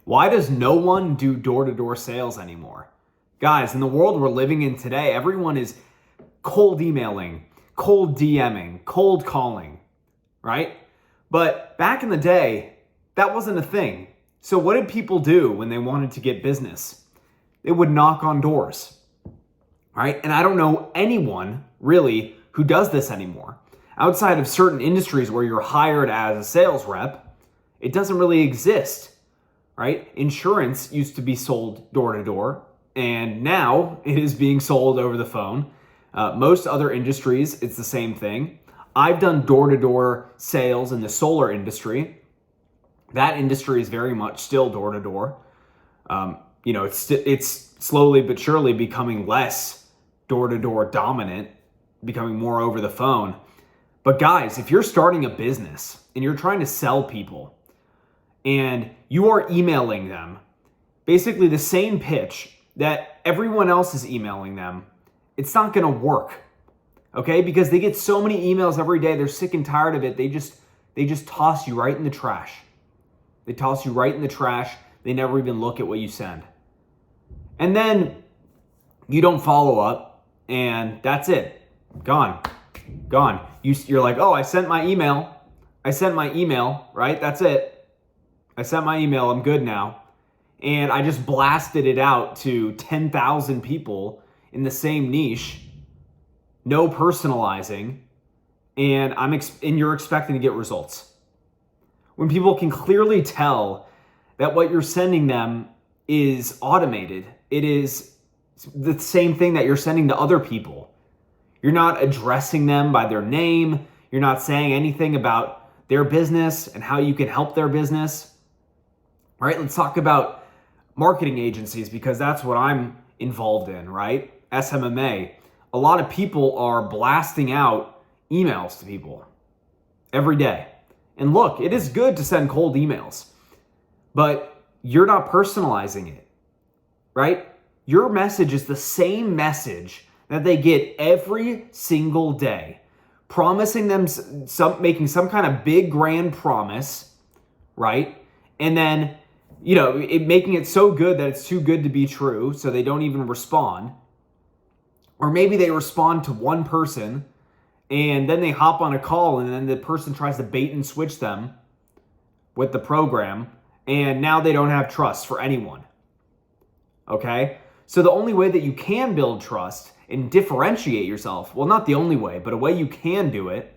Why does no one do door-to-door sales anymore? Guys, in the world we're living in today, everyone is cold emailing, cold DMing, cold calling, right? But back in the day, that wasn't a thing. So what did people do when they wanted to get business? They would knock on doors, right? And I don't know anyone really who does this anymore. Outside of certain industries where you're hired as a sales rep, it doesn't really exist, right? Insurance used to be sold door to door, and now it is being sold over the phone. Most other industries, it's the same thing. I've done door-to-door sales in the solar industry. That industry is very much still door-to-door. It's slowly but surely becoming less door-to-door dominant, becoming more over the phone. But guys, if you're starting a business and you're trying to sell people and you are emailing them basically the same pitch that everyone else is emailing them, it's not going to work. Okay? Because they get so many emails every day, they're sick and tired of it. They just toss you right in the trash. They toss you right in the trash. They never even look at what you send. And then you don't follow up, and that's it. Gone. You're like, oh, I sent my email, right? That's it. I sent my email. I'm good now. And I just blasted it out to 10,000 people in the same niche. No personalizing. And you're expecting to get results. When people can clearly tell that what you're sending them is automated, it is the same thing that you're sending to other people. You're not addressing them by their name. You're not saying anything about their business and how you can help their business. All right, let's talk about marketing agencies because that's what I'm involved in, right? SMMA. A lot of people are blasting out emails to people every day. And look, it is good to send cold emails, but you're not personalizing it, right? Your message is the same message that they get every single day, promising them making some kind of big grand promise, right? And then, making it so good that it's too good to be true, so they don't even respond. Or maybe they respond to one person and then they hop on a call and then the person tries to bait and switch them with the program, and now they don't have trust for anyone. Okay? So the only way that you can build trust and differentiate yourself, well, not the only way, but a way you can do it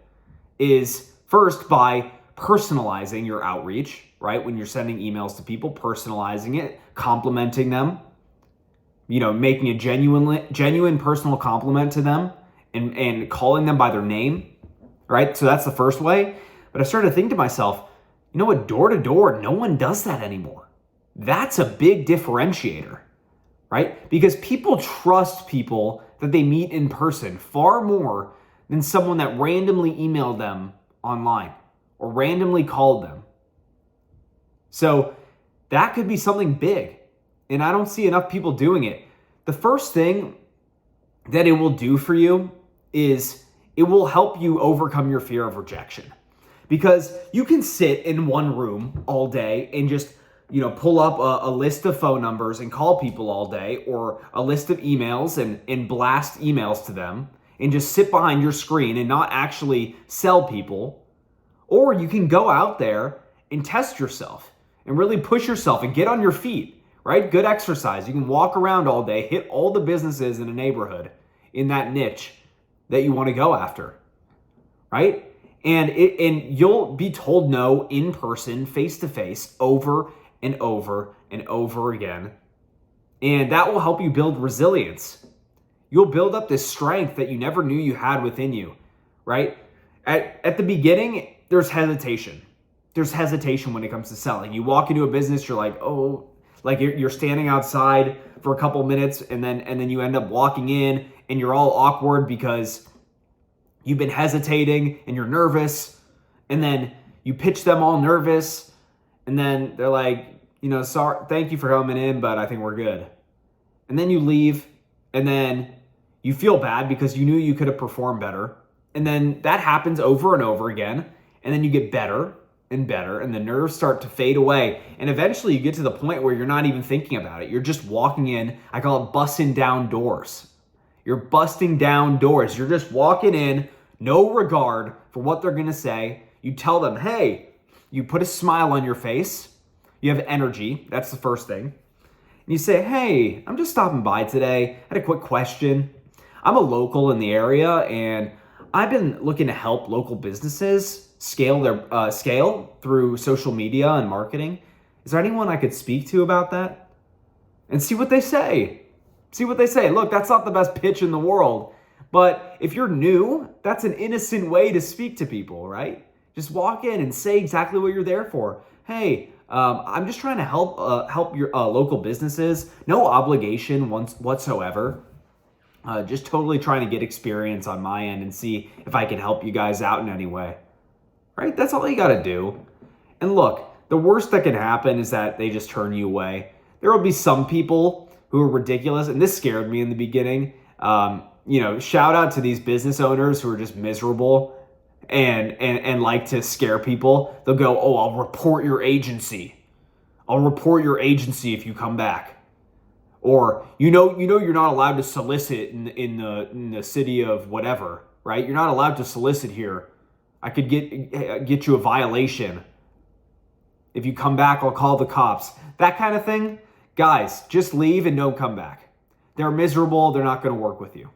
is first by personalizing your outreach, right? When you're sending emails to people, personalizing it, complimenting them, making a genuine personal compliment to them and calling them by their name, right? So that's the first way. But I started to think to myself, you know what, door to door, no one does that anymore. That's a big differentiator, right? Because people trust people that they meet in person far more than someone that randomly emailed them online or randomly called them. So that could be something big, and I don't see enough people doing it. The first thing that it will do for you is it will help you overcome your fear of rejection. Because you can sit in one room all day and just pull up a list of phone numbers and call people all day, or a list of emails and blast emails to them and just sit behind your screen and not actually sell people. Or you can go out there and test yourself and really push yourself and get on your feet, right? Good exercise. You can walk around all day, hit all the businesses in a neighborhood in that niche that you want to go after, right? And you'll be told no in person, face to face, over and over and over again. And that will help you build resilience. You'll build up this strength that you never knew you had within you, right? At the beginning, there's hesitation. There's hesitation when it comes to selling. You walk into a business, you're like, oh, like you're standing outside for a couple minutes and then you end up walking in and you're all awkward because you've been hesitating and you're nervous, and then you pitch them all nervous, and then they're like, sorry, thank you for coming in, but I think we're good. And then you leave, and then you feel bad because you knew you could have performed better. And then that happens over and over again, and then you get better, and better, and the nerves start to fade away. And eventually you get to the point where you're not even thinking about it. You're just walking in. I call it busting down doors. You're busting down doors. You're just walking in, no regard for what they're going to say. You tell them, hey, you put a smile on your face. You have energy. That's the first thing. And you say, hey, I'm just stopping by today. I had a quick question. I'm a local in the area, and I've been looking to help local businesses scale through social media and marketing. Is there anyone I could speak to about that? And see what they say. See what they say. Look, that's not the best pitch in the world, but if you're new, that's an innocent way to speak to people, right? Just walk in and say exactly what you're there for. Hey, I'm just trying to help your local businesses. No obligation whatsoever. Just totally trying to get experience on my end and see if I can help you guys out in any way. Right? That's all you got to do. And look, the worst that can happen is that they just turn you away. There will be some people who are ridiculous, and this scared me in the beginning. Shout out to these business owners who are just miserable and like to scare people. They'll go, oh, I'll report your agency. I'll report your agency if you come back. Or you're not allowed to solicit in the city of whatever, right? You're not allowed to solicit here. I could get you a violation. If you come back, I'll call the cops. That kind of thing. Guys, just leave and don't come back. They're miserable. They're not going to work with you.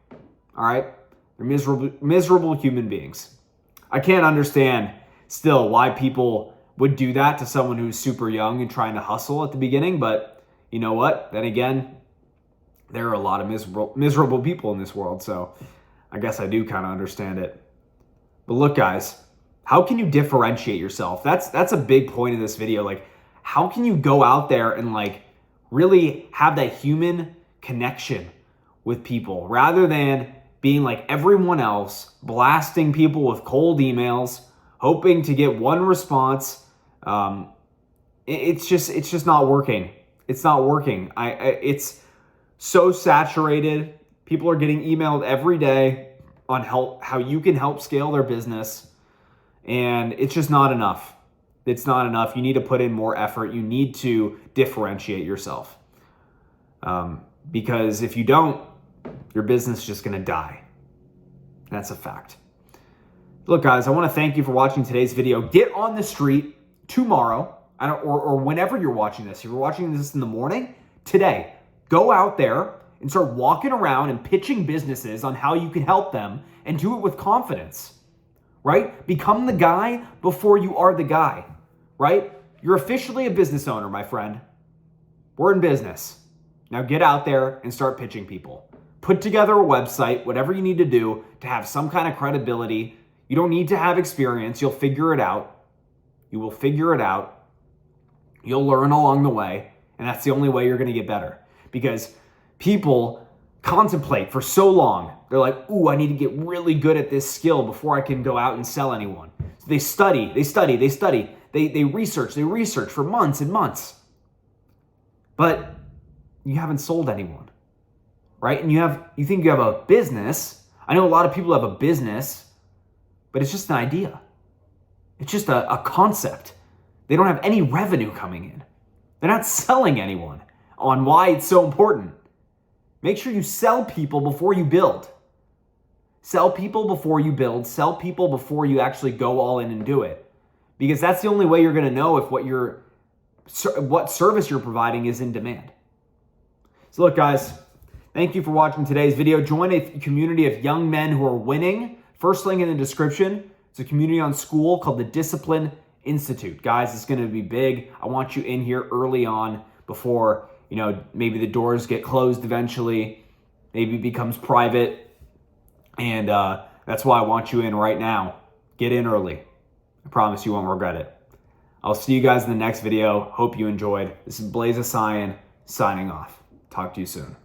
All right? They're miserable human beings. I can't understand still why people would do that to someone who's super young and trying to hustle at the beginning, but you know what? Then again, there are a lot of miserable people in this world, so I guess I do kind of understand it. But look, guys, how can you differentiate yourself? That's a big point of this video. Like, how can you go out there and like really have that human connection with people rather than being like everyone else, blasting people with cold emails, hoping to get one response? It's just not working. It's not working. It's so saturated. People are getting emailed every day on how you can help scale their business, and it's just not enough. It's not enough. You need to put in more effort. You need to differentiate yourself, because if you don't, your business is just going to die. That's a fact. Look, guys, I want to thank you for watching today's video. Get on the street tomorrow, or whenever you're watching this. If you're watching this in the morning, today, go out there and start walking around and pitching businesses on how you can help them, and do it with confidence, right? Become the guy before you are the guy, right? You're officially a business owner, my friend. We're in business. Now get out there and start pitching people. Put together a website, whatever you need to do to have some kind of credibility. You don't need to have experience. You'll figure it out. You will figure it out. You'll learn along the way, and that's the only way you're going to get better. Because people contemplate for so long. They're like, ooh, I need to get really good at this skill before I can go out and sell anyone. So they study. They research for months and months. But you haven't sold anyone, right? And you think you have a business. I know a lot of people have a business, but it's just an idea. It's just a concept. They don't have any revenue coming in. They're not selling anyone on why it's so important. Make sure you sell people before you build. Sell people before you build. Sell people before you actually go all in and do it. Because that's the only way you're going to know if what service you're providing is in demand. So look, guys, thank you for watching today's video. Join a community of young men who are winning. First link in the description. It's a community on school called the Discipline Institute. Guys, it's going to be big. I want you in here early on before, maybe the doors get closed eventually. Maybe it becomes private. And that's why I want you in right now. Get in early. I promise you won't regret it. I'll see you guys in the next video. Hope you enjoyed. This is Blaze of Cyan signing off. Talk to you soon.